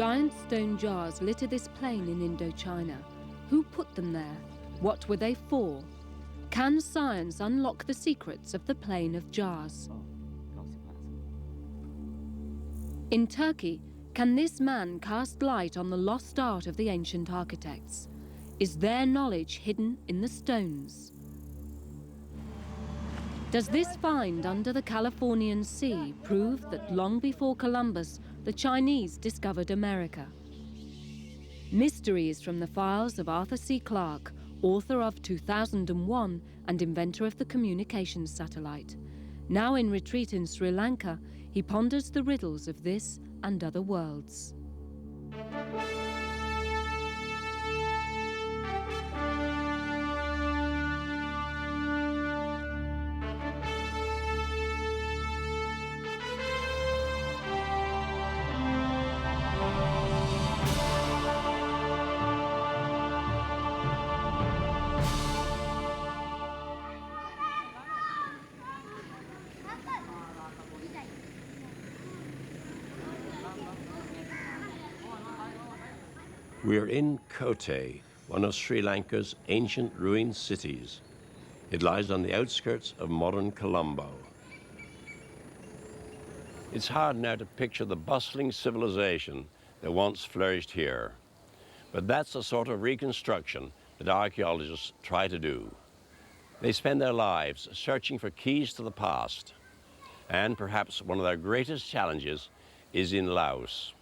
Giant stone jars litter this plain in Indochina. Who put them there? What were they for? Can science unlock the secrets of the plain of jars? In Turkey, can this man cast light on the lost art of the ancient architects? Is their knowledge hidden in the stones? Does this find under the Californian Sea prove that long before Columbus, the Chinese discovered America? Mysteries from the files of Arthur C. Clarke, author of 2001 and inventor of the communications satellite. Now in retreat in Sri Lanka, he ponders the riddles of this and other worlds. We're in Kotte, one of Sri Lanka's ancient ruined cities. It lies on the outskirts of modern Colombo. It's hard now to picture the bustling civilization that once flourished here. But that's the sort of reconstruction that archaeologists try to do. They spend their lives searching for keys to the past. And perhaps one of their greatest challenges is in Laos.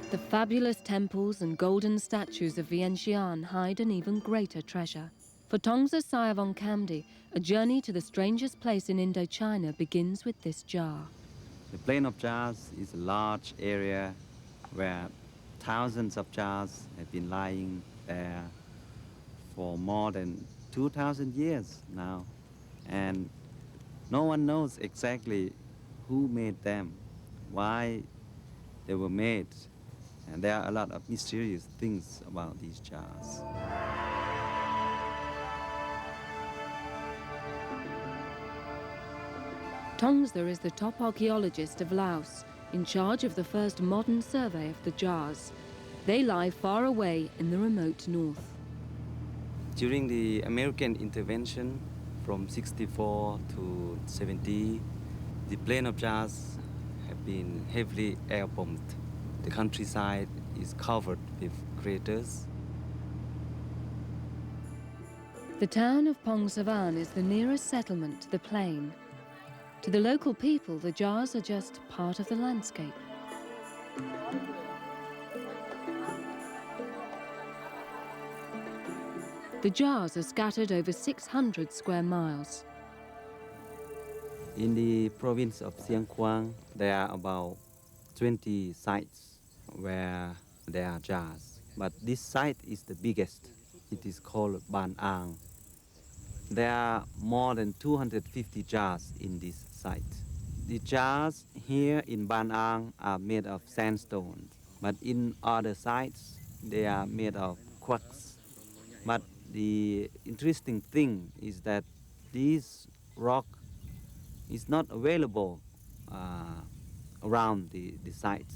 The fabulous temples and golden statues of Vientiane hide an even greater treasure. For Tongsa Sayavongkamdi, a journey to the strangest place in Indochina begins with this jar. The plain of jars is a large area where thousands of jars have been lying there for more than 2,000 years now. And no one knows exactly who made them, why they were made. And there are a lot of mysterious things about these jars. Tongsa is the top archaeologist of Laos, in charge of the first modern survey of the jars. They lie far away in the remote north. During the American intervention from 64 to 70, the plain of jars have been heavily air-bombed. The countryside is covered with craters. The town of Pongsavan is the nearest settlement to the plain. To the local people, the jars are just part of the landscape. The jars are scattered over 600 square miles. In the province of Siang Quang, there are about 20 sites where there are jars. But this site is the biggest. It is called Ban Ang. There are more than 250 jars in this site. The jars here in Ban Ang are made of sandstone, but in other sites they are made of quartz. But the interesting thing is that this rock is not available around the sites.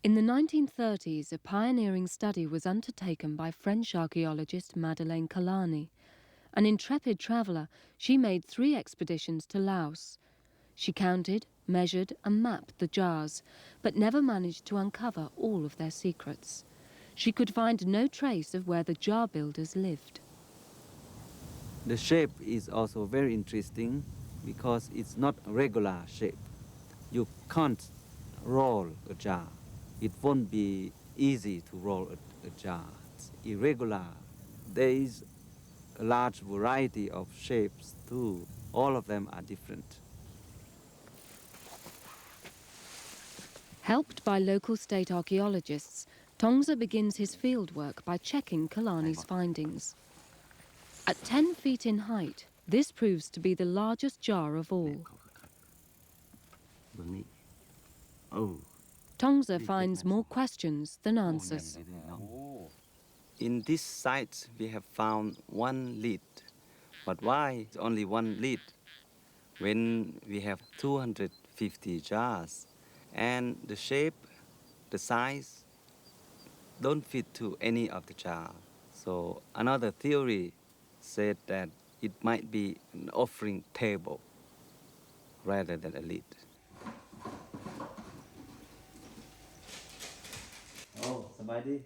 In the 1930s, a pioneering study was undertaken by French archaeologist Madeleine Kalani. An intrepid traveller, she made 3 expeditions to Laos. She counted, measured and mapped the jars, but never managed to uncover all of their secrets. She could find no trace of where the jar builders lived. The shape is also very interesting because it's not a regular shape. You can't roll a jar. It won't be easy to roll a jar. It's irregular. There is a large variety of shapes too. All of them are different. Helped by local state archaeologists, Tongsa begins his fieldwork by checking Kalani's findings. At 10 feet in height, this proves to be the largest jar of all. Tongsa finds more questions than answers. In this site, we have found one lid. But why only one lid when we have 250 jars? And the shape, the size, don't fit to any of the jar. So another theory said that it might be an offering table rather than a lid.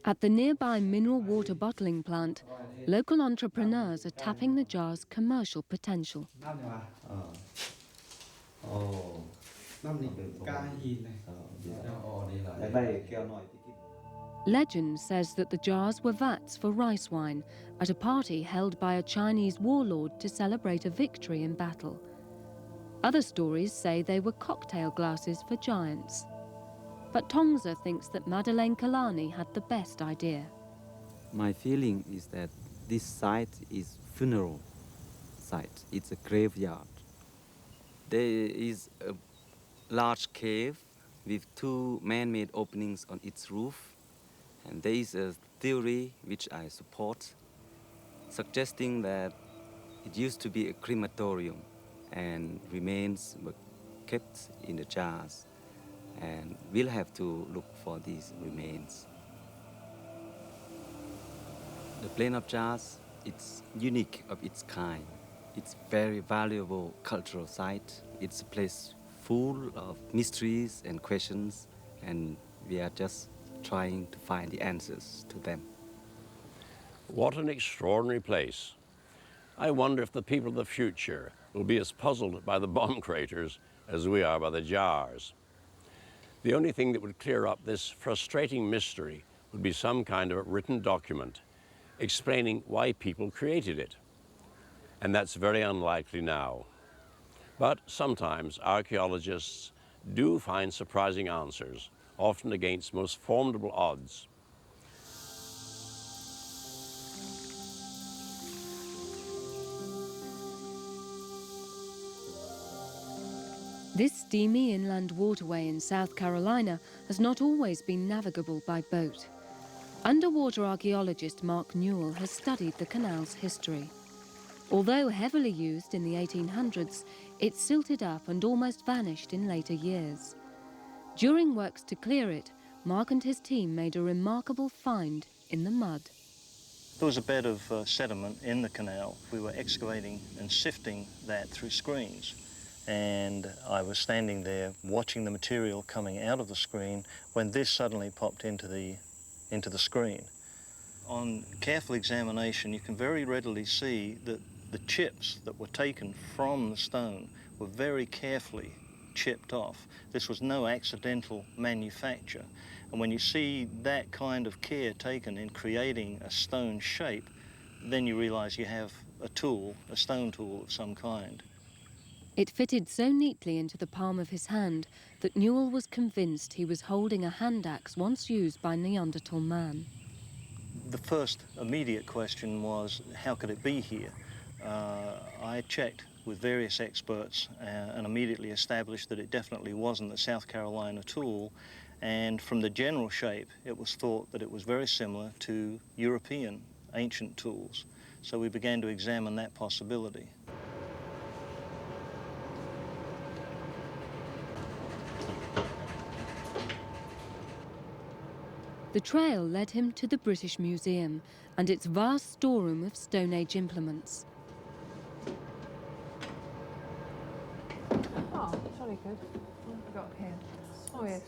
At the nearby mineral water bottling plant, local entrepreneurs are tapping the jar's commercial potential. Legend says that the jars were vats for rice wine at a party held by a Chinese warlord to celebrate a victory in battle. Other stories say they were cocktail glasses for giants. But Tongza thinks that Madeleine Kalani had the best idea. My feeling is that this site is funeral site. It's a graveyard. There is a large cave with two man-made openings on its roof. And there is a theory which I support, suggesting that it used to be a crematorium and remains were kept in the jars. And we'll have to look for these remains. The Plain of Jars, it's unique of its kind. It's very valuable cultural site. It's a place full of mysteries and questions, and we are just trying to find the answers to them. What an extraordinary place. I wonder if the people of the future will be as puzzled by the bomb craters as we are by the jars. The only thing that would clear up this frustrating mystery would be some kind of a written document explaining why people created it. And that's very unlikely now. But sometimes archaeologists do find surprising answers, often against most formidable odds. This steamy inland waterway in South Carolina has not always been navigable by boat. Underwater archaeologist Mark Newell has studied the canal's history. Although heavily used in the 1800s, it silted up and almost vanished in later years. During works to clear it, Mark and his team made a remarkable find in the mud. There was a bed of sediment in the canal. We were excavating and sifting that through screens. And I was standing there watching the material coming out of the screen when this suddenly popped into the screen. On careful examination, you can very readily see that the chips that were taken from the stone were very carefully chipped off. This was no accidental manufacture. And when you see that kind of care taken in creating a stone shape, then you realize you have a tool, a stone tool of some kind. It fitted so neatly into the palm of his hand that Newell was convinced he was holding a hand axe once used by Neanderthal man. The first immediate question was, how could it be here? I checked with various experts and immediately established that it definitely wasn't a South Carolina tool, and from the general shape it was thought that it was very similar to European ancient tools. So we began to examine that possibility. The trail led him to the British Museum and its vast storeroom of Stone Age implements. Oh, jolly good. What have we got here? Oh, yes.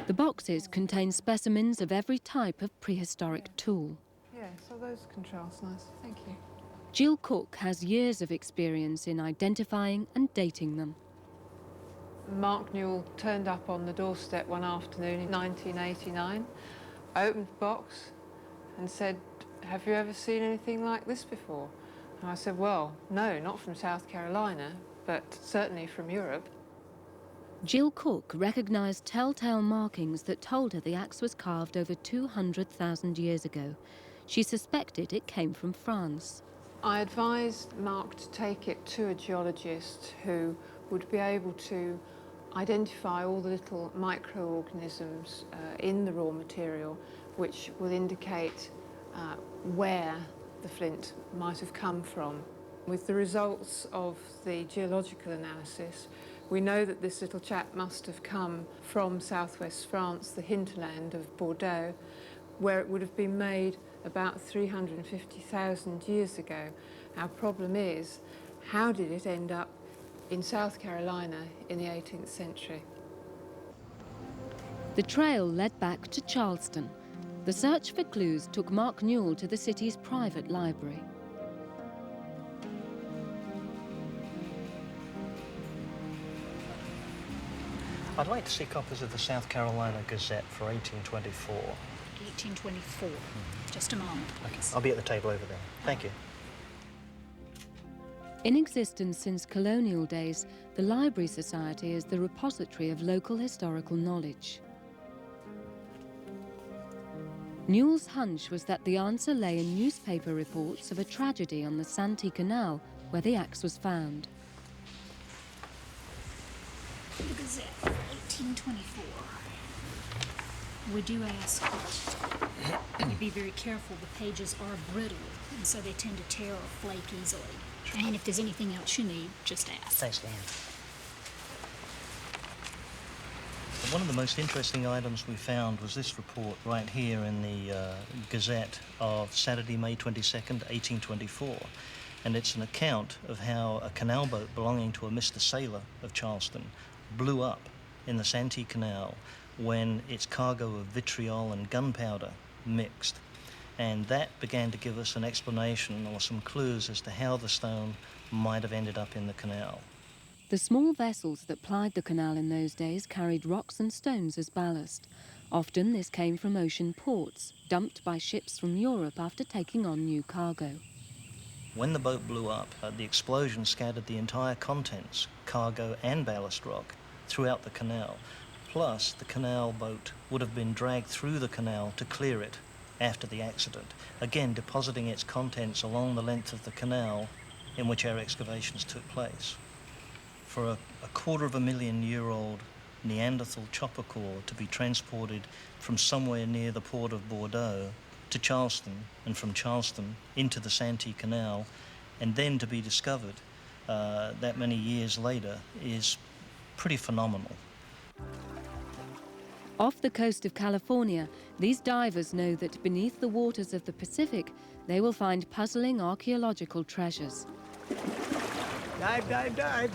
The boxes contain specimens of every type of prehistoric tool. Yeah, so those contrast nice. Thank you. Jill Cook has years of experience in identifying and dating them. Mark Newell turned up on the doorstep one afternoon in 1989, opened the box and said, "Have you ever seen anything like this before?" And I said, "Well, no, not from South Carolina, but certainly from Europe." Jill Cook recognised telltale markings that told her the axe was carved over 200,000 years ago. She suspected it came from France. I advised Mark to take it to a geologist who would be able to identify all the little microorganisms in the raw material which would indicate where the flint might have come from. With the results of the geological analysis, we know that this little chap must have come from southwest France, the hinterland of Bordeaux, where it would have been made about 350,000 years ago. Our problem is, how did it end up in South Carolina in the 18th century? The trail led back to Charleston. The search for clues took Mark Newell to the city's private library. I'd like to see copies of the South Carolina Gazette for 1824. 1824. Just a moment, please. I'll be at the table over there. Thank you. In existence since colonial days, the Library Society is the repository of local historical knowledge. Newell's hunch was that the answer lay in newspaper reports of a tragedy on the Santee Canal where the axe was found. The Gazette, 1824. We do ask that you be very careful. The pages are brittle, and so they tend to tear or flake easily. And if there's anything else you need, just ask. Thanks, Dan. One of the most interesting items we found was this report right here in the Gazette of Saturday, May 22nd, 1824. And it's an account of how a canal boat belonging to a Mr. Sailor of Charleston blew up in the Santee Canal when its cargo of vitriol and gunpowder mixed. And that began to give us an explanation or some clues as to how the stone might have ended up in the canal. The small vessels that plied the canal in those days carried rocks and stones as ballast. Often this came from ocean ports, dumped by ships from Europe after taking on new cargo. When the boat blew up, the explosion scattered the entire contents, cargo and ballast rock, throughout the canal. Plus, the canal boat would have been dragged through the canal to clear it after the accident, again depositing its contents along the length of the canal in which our excavations took place. For a 250,000-year-old Neanderthal chopper core to be transported from somewhere near the port of Bordeaux to Charleston, and from Charleston into the Santee Canal, and then to be discovered that many years later is pretty phenomenal. Off the coast of California, these divers know that beneath the waters of the Pacific, they will find puzzling archaeological treasures. Dive, dive, dive.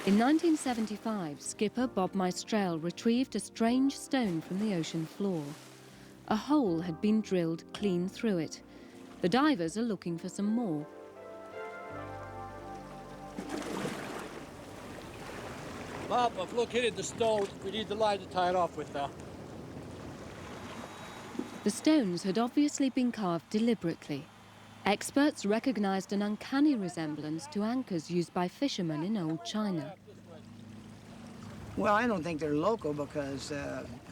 In 1975, skipper Bob Maestrel retrieved a strange stone from the ocean floor. A hole had been drilled clean through it. The divers are looking for some more. Bob, I've located the stone. We need the line to tie it off with now. The stones had obviously been carved deliberately. Experts recognized an uncanny resemblance to anchors used by fishermen in old China. Well, I don't think they're local because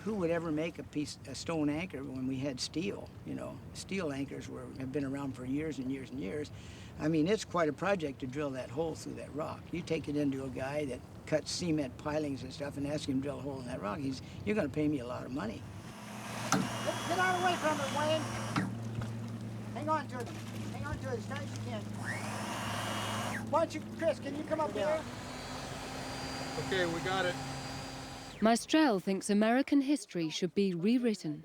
who would ever make a stone anchor when we had steel? You know, steel anchors have been around for years and years and years. I mean, it's quite a project to drill that hole through that rock. You take it into a guy that cuts cement pilings and stuff and ask him to drill a hole in that rock. You're going to pay me a lot of money. Get out away from it, Wayne. Hang on to it. Hang on to it as tight as you can. Why don't you, Chris, can you come up here? Okay, we got it. Maestrel thinks American history should be rewritten.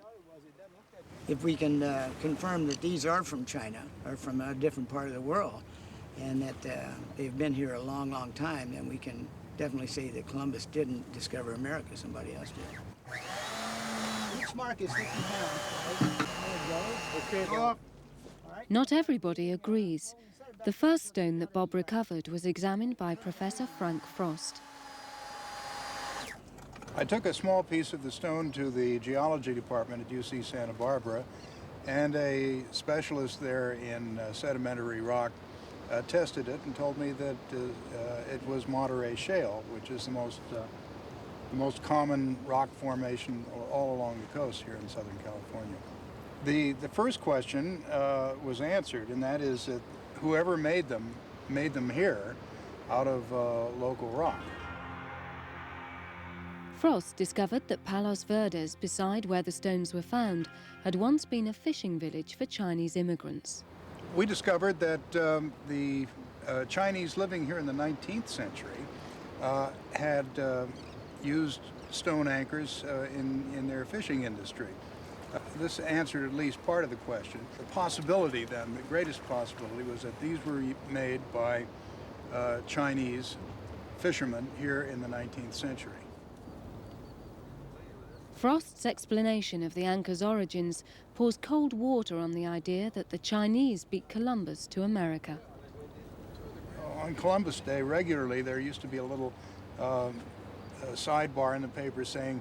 If we can confirm that these are from China or from a different part of the world and that they've been here a long, long time, then we can definitely say that Columbus didn't discover America, somebody else did. Each mark is 50 pounds. There you go. Okay, Bob. Not everybody agrees. The first stone that Bob recovered was examined by Professor Frank Frost. I took a small piece of the stone to the geology department at UC Santa Barbara, and a specialist there in sedimentary rock tested it and told me that it was Monterey Shale, which is the most common rock formation all along the coast here in Southern California. The first question was answered, and that is that whoever made them here out of local rock. Frost discovered that Palos Verdes, beside where the stones were found, had once been a fishing village for Chinese immigrants. We discovered that the Chinese living here in the 19th century had used stone anchors in their fishing industry. This answered at least part of the question. The possibility then, the greatest possibility, was that these were made by Chinese fishermen here in the 19th century. Frost's explanation of the anchor's origins pours cold water on the idea that the Chinese beat Columbus to America. On Columbus Day, regularly, there used to be a little sidebar in the paper saying,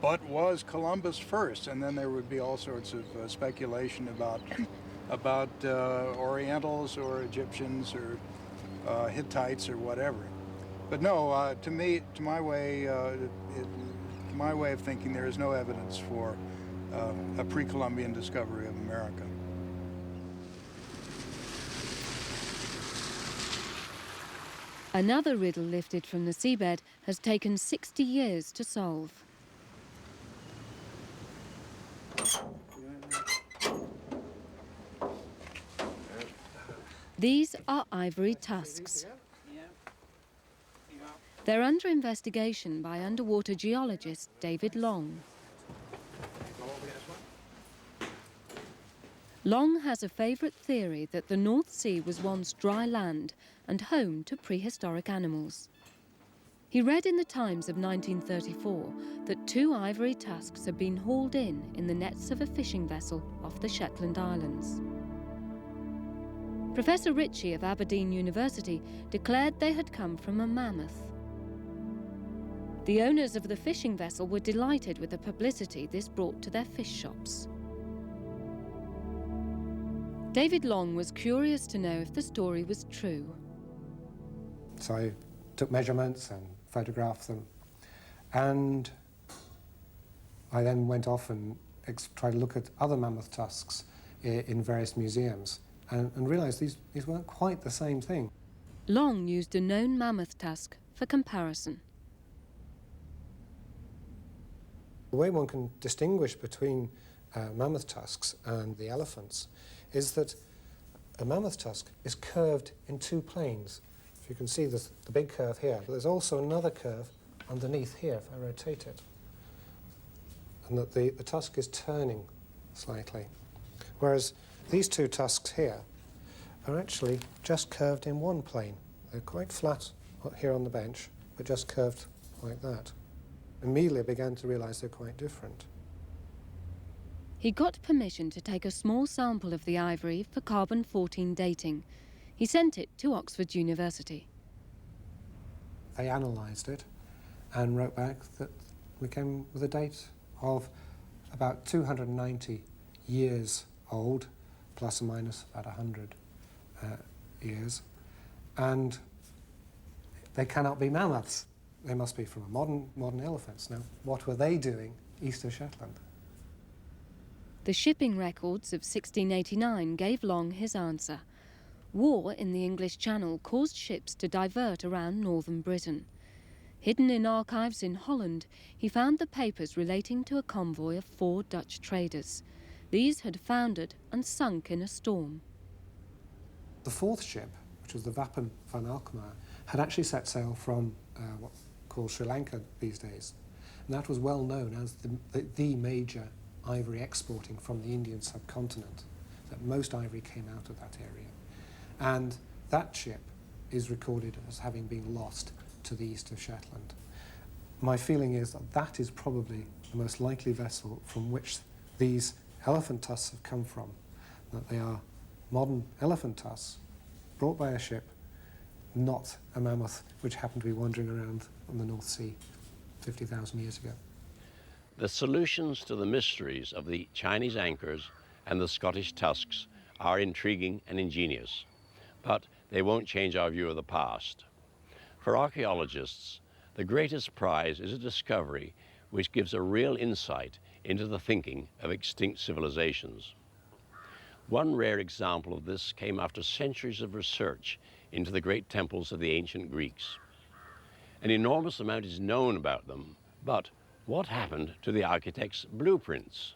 "But was Columbus first?" And then there would be all sorts of speculation about Orientals or Egyptians or Hittites or whatever. But no, to me, to my way of thinking, there is no evidence for a pre-Columbian discovery of America. Another riddle lifted from the seabed has taken 60 years to solve. These are ivory tusks. They're under investigation by underwater geologist David Long. Long has a favourite theory that the North Sea was once dry land and home to prehistoric animals. He read in the Times of 1934 that 2 ivory tusks had been hauled in the nets of a fishing vessel off the Shetland Islands. Professor Ritchie of Aberdeen University declared they had come from a mammoth. The owners of the fishing vessel were delighted with the publicity this brought to their fish shops. David Long was curious to know if the story was true. So I took measurements and photographed them, and I then went off and tried to look at other mammoth tusks in various museums and realised these weren't quite the same thing. Long used a known mammoth tusk for comparison. The way one can distinguish between mammoth tusks and the elephants is that a mammoth tusk is curved in 2 planes. If you can see the big curve here, but there's also another curve underneath here if I rotate it. And that the tusk is turning slightly. Whereas these 2 tusks here are actually just curved in 1 plane. They're quite flat here on the bench, but just curved like that. Immediately I began to realise they're quite different. He got permission to take a small sample of the ivory for carbon-14 dating. He sent it to Oxford University. They analysed it and wrote back that we came with a date of about 290 years old, plus or minus about 100 years, and they cannot be mammoths. They must be from a modern elephants. Now, what were they doing east of Shetland? The shipping records of 1689 gave Long his answer. War in the English Channel caused ships to divert around northern Britain. Hidden in archives in Holland, he found the papers relating to a convoy of 4 Dutch traders. These had foundered and sunk in a storm. The 4th ship, which was the Wapen van Alkmaar, had actually set sail from what called Sri Lanka these days. And that was well known as the major ivory exporting from the Indian subcontinent, that most ivory came out of that area. And that ship is recorded as having been lost to the east of Shetland. My feeling is that that is probably the most likely vessel from which these elephant tusks have come from, that they are modern elephant tusks brought by a ship, not a mammoth which happened to be wandering around on the North Sea 50,000 years ago. The solutions to the mysteries of the Chinese anchors and the Scottish tusks are intriguing and ingenious, but they won't change our view of the past. For archaeologists, the greatest prize is a discovery which gives a real insight into the thinking of extinct civilizations. One rare example of this came after centuries of research into the great temples of the ancient Greeks. An enormous amount is known about them, but What happened to the architect's blueprints?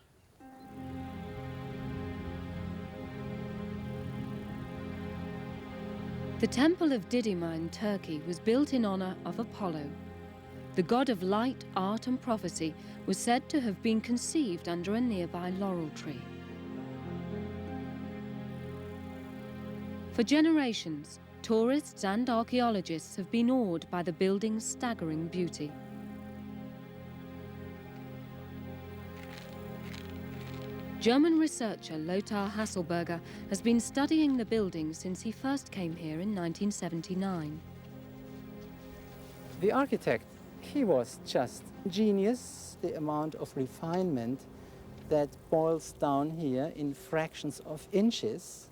The Temple of Didyma in Turkey was built in honor of Apollo. The god of light, art and prophecy was said to have been conceived under a nearby laurel tree. For generations, tourists and archaeologists have been awed by the building's staggering beauty. German researcher Lothar Hasselberger has been studying the building since he first came here in 1979. The architect, he was just genius, the amount of refinement that boils down here in fractions of inches.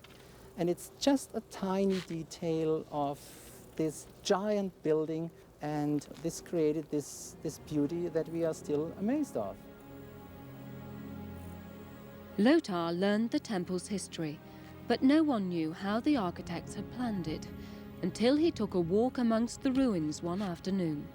And it's just a tiny detail of this giant building, and this created this beauty that we are still amazed of. Lothar learned the temple's history, but no one knew how the architects had planned it until he took a walk amongst the ruins one afternoon.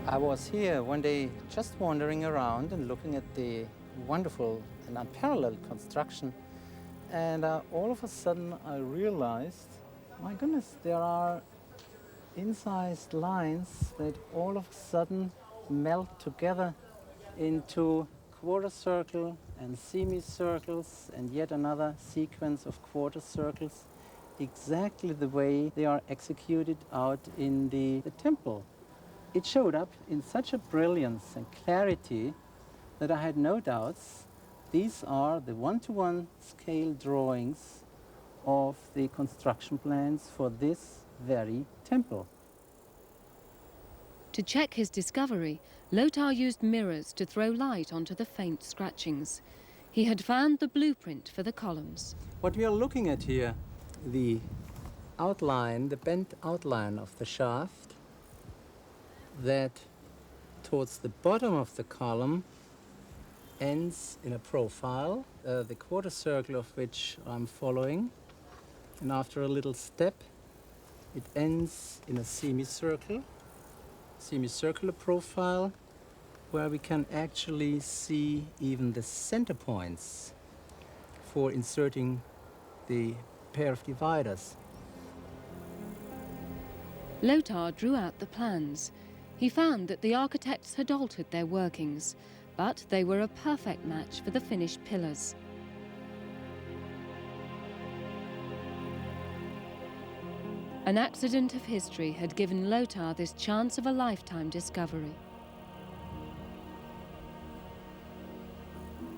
I was here one day just wandering around and looking at the wonderful and unparalleled construction, and all of a sudden I realized, my goodness, there are incised lines that all of a sudden melt together into quarter circle and semicircles and yet another sequence of quarter circles, exactly the way they are executed out in the temple. It showed up in such a brilliance and clarity that I had no doubts these are the one-to-one scale drawings of the construction plans for this very temple. To check his discovery, Lothar used mirrors to throw light onto the faint scratchings. He had found the blueprint for the columns. What we are looking at here, the outline, the bent outline of the shaft, that towards the bottom of the column ends in a profile, the quarter circle of which I'm following. And after a little step, it ends in a semicircular profile, where we can actually see even the center points for inserting the pair of dividers. Lothar drew out the plans. He found that the architects had altered their workings, but they were a perfect match for the finished pillars. An accident of history had given Lothar this chance of a lifetime discovery.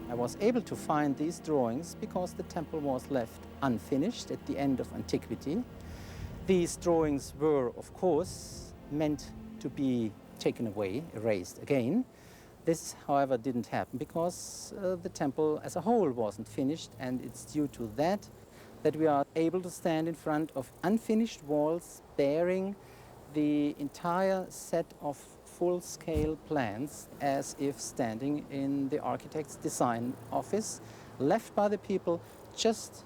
I was able to find these drawings because the temple was left unfinished at the end of antiquity. These drawings were, of course, meant to be taken away, erased again. This, however, didn't happen because the temple as a whole wasn't finished, and it's due to that we are able to stand in front of unfinished walls bearing the entire set of full-scale plans as if standing in the architect's design office, left by the people just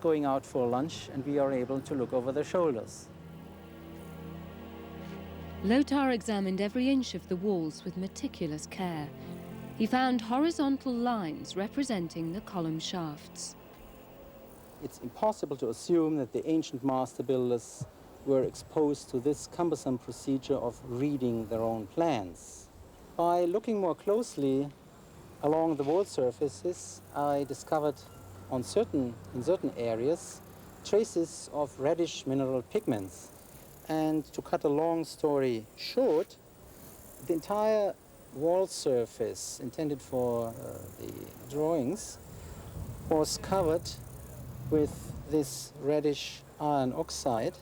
going out for lunch, and we are able to look over their shoulders. Lothar examined every inch of the walls with meticulous care. He found horizontal lines representing the column shafts. It's impossible to assume that the ancient master builders were exposed to this cumbersome procedure of reading their own plans. By looking more closely along the wall surfaces, I discovered in certain areas traces of reddish mineral pigments. And to cut a long story short, the entire wall surface intended for the drawings was covered with this reddish iron oxide.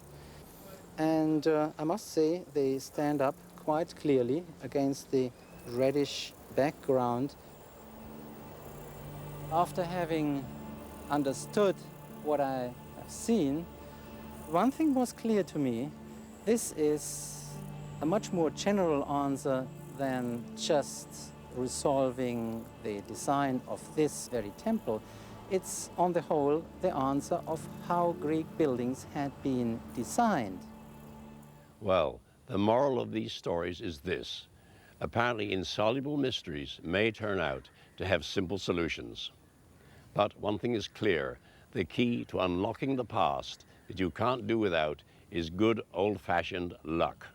And I must say they stand up quite clearly against the reddish background. After having understood what I have seen, one thing was clear to me. This is a much more general answer than just resolving the design of this very temple. It's, on the whole, the answer of how Greek buildings had been designed. Well, the moral of these stories is this. Apparently insoluble mysteries may turn out to have simple solutions. But one thing is clear, the key to unlocking the past that you can't do without is good old-fashioned luck.